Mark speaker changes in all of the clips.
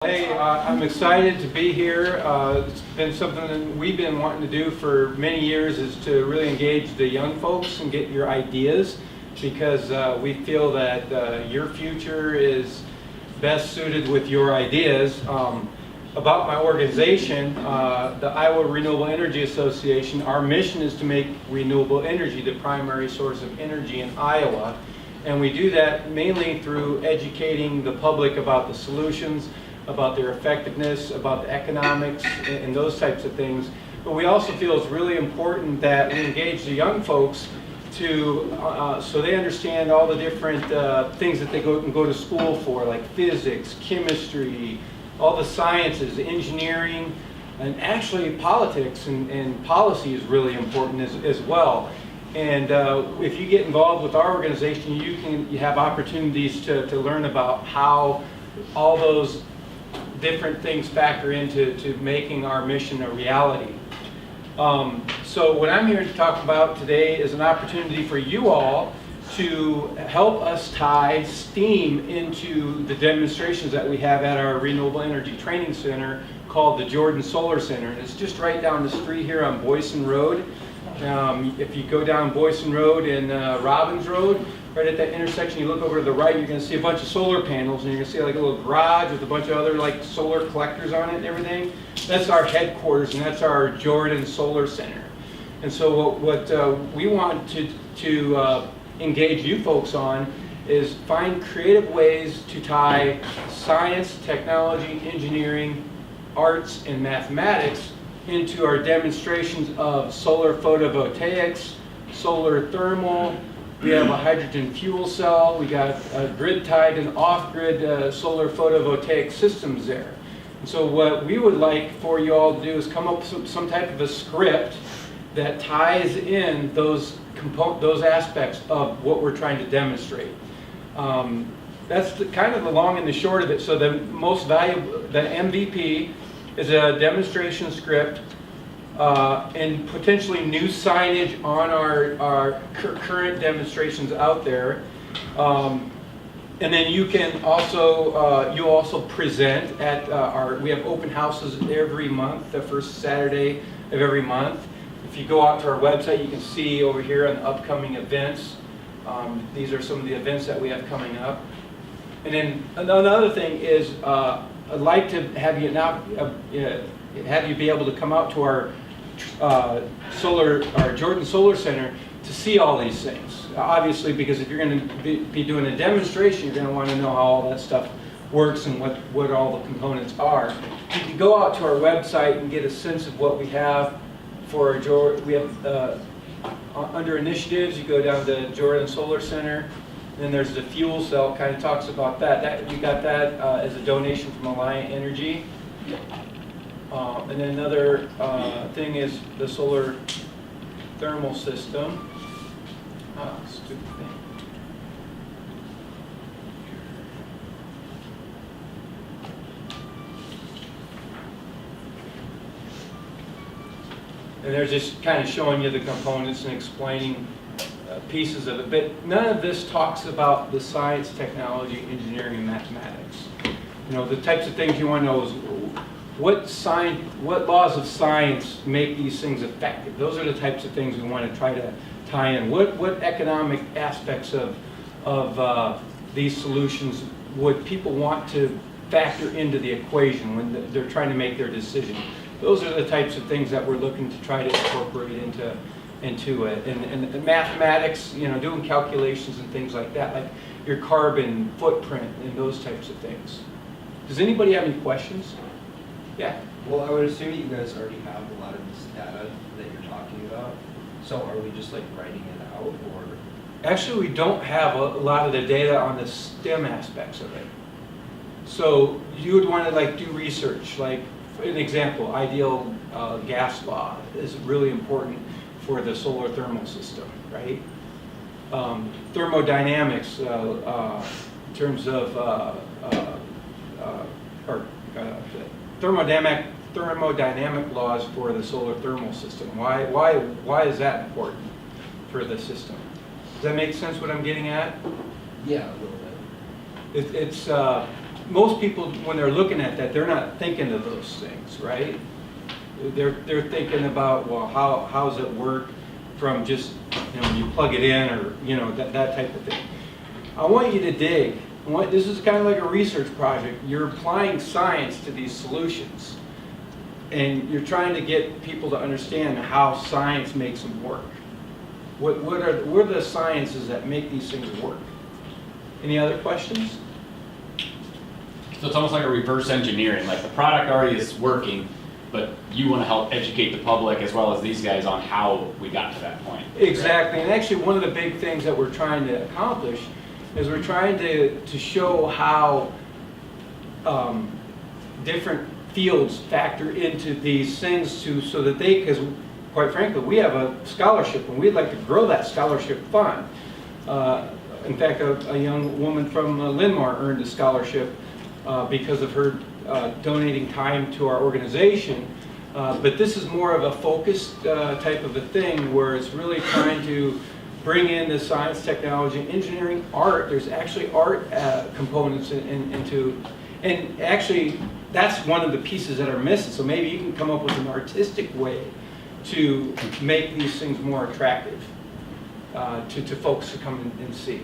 Speaker 1: Hey, I'm excited to be here. It's been something that we've been wanting to do for many years, is to really engage the young folks and get your ideas, because we feel that your future is best suited with your ideas. About my organization, the Iowa Renewable Energy Association, our mission is to make renewable energy the primary source of energy in Iowa. And we do that mainly through educating the public about the solutions, about their effectiveness, about the economics, and those types of things. But we also feel it's really important that we engage the young folks to, so they understand all the different things that they can go to school for, like physics, chemistry, all the sciences, engineering, and actually politics and policy is really important as well. And if you get involved with our organization, you have opportunities to learn about how all those different things factor into making our mission a reality. So what I'm here to talk about today is an opportunity for you all to help us tie STEAM into the demonstrations that we have at our Renewable Energy Training Center called the Jordan Solar Center. And it's just right down the street here on Boyson Road. If you go down Boyson Road and Robbins Road, right at that intersection, you look over to the right, you're going to see a bunch of solar panels, and you're going to see like a little garage with a bunch of other like solar collectors on it and everything. That's our headquarters, and that's our Jordan Solar Center. And so what we want to engage you folks on is find creative ways to tie science, technology, engineering, arts, and mathematics into our demonstrations of solar photovoltaics, solar thermal. We have a hydrogen fuel cell. We got grid-tied and off-grid solar photovoltaic systems there. And so what we would like for you all to do is come up with some type of a script that ties in those aspects of what we're trying to demonstrate. That's kind of the long and the short of it. So the most valuable, the MVP, is a demonstration script and potentially new signage on our current demonstrations out there. And then you can also, you also present at we have open houses every month, the first Saturday of every month. If you go out to our website, you can see over here on the upcoming events. These are some of the events that we have coming up. And then another thing is, I'd like to have you now have you be able to come out to our Jordan Solar Center to see all these things. Obviously, because if you're going to be doing a demonstration, you're going to want to know how all that stuff works and what all the components are. You can go out to our website and get a sense of what we have for our Jordan. We have under initiatives, you go down to Jordan Solar Center. Then there's the fuel cell, kind of talks about that. You got that as a donation from Alliant Energy. And then another thing is the solar thermal system. Stupid thing. And they're just kind of showing you the components and explaining pieces of it, but none of this talks about the science, technology, engineering, and mathematics. You know, the types of things you want to know is what laws of science make these things effective. Those are the types of things we want to try to tie in. What economic aspects of these solutions would people want to factor into the equation when they're trying to make their decision? Those are the types of things that we're looking to try to incorporate into it. And mathematics, you know, doing calculations and things like that, like your carbon footprint and those types of things. Does anybody have any questions? Yeah.
Speaker 2: Well, I would assume you guys already have a lot of this data that you're talking about. So are we just like writing it out, or?
Speaker 1: Actually, we don't have a lot of the data on the STEM aspects of it. So you would want to like do research, like for an example, ideal gas law is really important for the solar thermal system, right? Thermodynamics, in terms of thermodynamic laws for the solar thermal system. Why is that important for the system? Does that make sense what I'm getting at?
Speaker 2: Yeah, a little bit.
Speaker 1: It's most people, when they're looking at that, they're not thinking of those things, right? They're thinking about, well, how does it work from just, you plug it in, or, that type of thing. I want you to dig. This is kind of like a research project. You're applying science to these solutions. And you're trying to get people to understand how science makes them work. What are the sciences that make these things work? Any other questions?
Speaker 3: So it's almost like a reverse engineering, like the product already is working, but you want to help educate the public as well as these guys on how we got to that point.
Speaker 1: Exactly, and actually one of the big things that we're trying to accomplish is we're trying to show how different fields factor into these things so that they, because quite frankly, we have a scholarship and we'd like to grow that scholarship fund. In fact, a young woman from Linmar earned a scholarship because of her donating time to our organization. But this is more of a focused type of a thing where it's really trying to bring in the science, technology, engineering, art. There's actually art components into, and actually that's one of the pieces that are missing. So maybe you can come up with an artistic way to make these things more attractive to folks to come and see.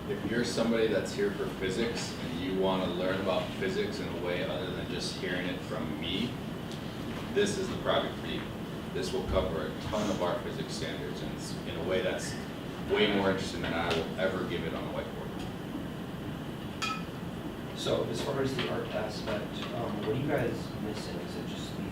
Speaker 4: If you're somebody that's here for physics and you want to learn about physics in a way other than just hearing it from me, this is the project for you. This will cover a ton of our physics standards and it's in a way that's way more interesting than I will ever give it on a whiteboard.
Speaker 2: So as far as the art aspect, what are you guys missing? Is it just the